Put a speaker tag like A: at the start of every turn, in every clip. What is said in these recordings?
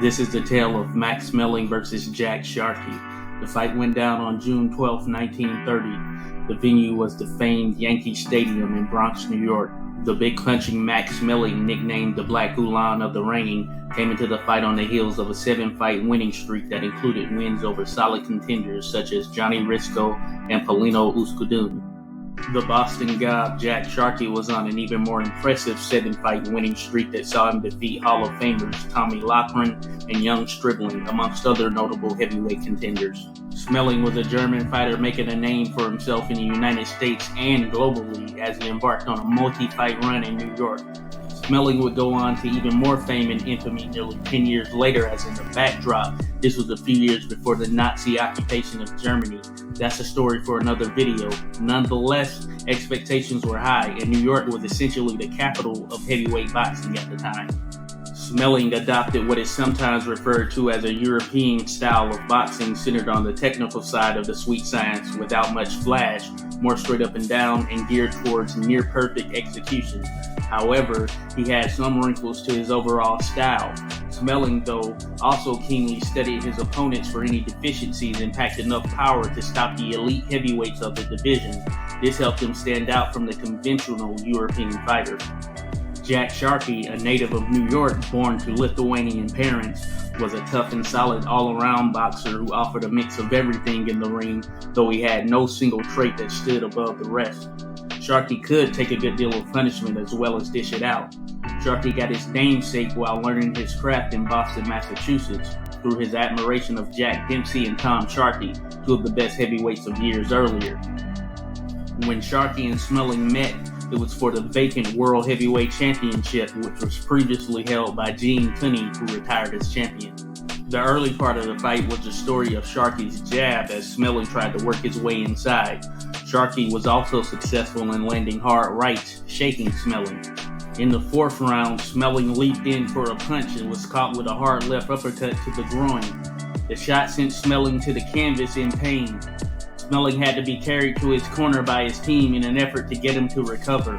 A: This is the tale of Max Schmeling versus Jack Sharkey. The fight went down on June 12, 1930. The venue was the famed Yankee Stadium in Bronx, New York. The big punching Max Schmeling, nicknamed the Black Uhlan of the ring, came into the fight on the heels of a 7-fight winning streak that included wins over solid contenders such as Johnny Risko and Paulino Uzcudun. The Boston Gob Jack Sharkey was on an even more impressive 7-fight winning streak that saw him defeat Hall of Famers Loughran and young Stribling, amongst other notable heavyweight contenders. Schmeling was a German fighter making a name for himself in the United States and globally as he embarked on a multi-fight run in New York. Schmeling would go on to even more fame and infamy nearly 10 years later, as in the backdrop, this was a few years before the Nazi occupation of Germany. That's a story for another video. Nonetheless, expectations were high, and New York was essentially the capital of heavyweight boxing at the time. Schmeling adopted what is sometimes referred to as a European style of boxing centered on the technical side of the sweet science without much flash, more straight up and down, and geared towards near-perfect execution. However, he had some wrinkles to his overall style. Schmeling, though, also keenly studied his opponents for any deficiencies and packed enough power to stop the elite heavyweights of the division. This helped him stand out from the conventional European fighter. Jack Sharkey, a native of New York born to Lithuanian parents, was a tough and solid all-around boxer who offered a mix of everything in the ring, though he had no single trait that stood above the rest. Sharkey could take a good deal of punishment as well as dish it out. Sharkey got his namesake while learning his craft in Boston, Massachusetts, through his admiration of Jack Dempsey and Tom Sharkey, two of the best heavyweights of years earlier. When Sharkey and Schmeling met, it was for the vacant World Heavyweight Championship, which was previously held by Gene Tunney, who retired as champion. The early part of the fight was the story of Sharkey's jab as Schmeling tried to work his way inside. Sharkey was also successful in landing hard rights, shaking Schmeling. In the fourth round, Schmeling leaped in for a punch and was caught with a hard left uppercut to the groin. The shot sent Schmeling to the canvas in pain. Schmeling had to be carried to his corner by his team in an effort to get him to recover.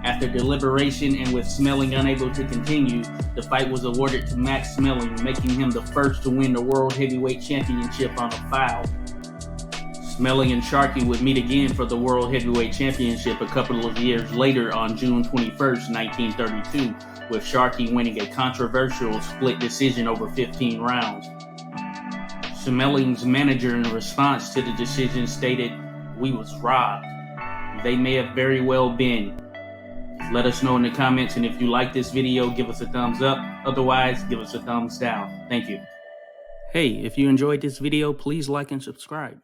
A: After deliberation and with Schmeling unable to continue, the fight was awarded to Max Schmeling, making him the first to win the World Heavyweight Championship on a foul. Schmeling and Sharkey would meet again for the World Heavyweight Championship a couple of years later on June 21, 1932, with Sharkey winning a controversial split decision over 15 rounds. Schmeling's manager, in response to the decision, stated, "We was robbed." They may have very well been. Let us know in the comments, and if you like this video, give us a thumbs up. Otherwise, give us a thumbs down. Thank you. Hey, if you enjoyed this video, please like and subscribe.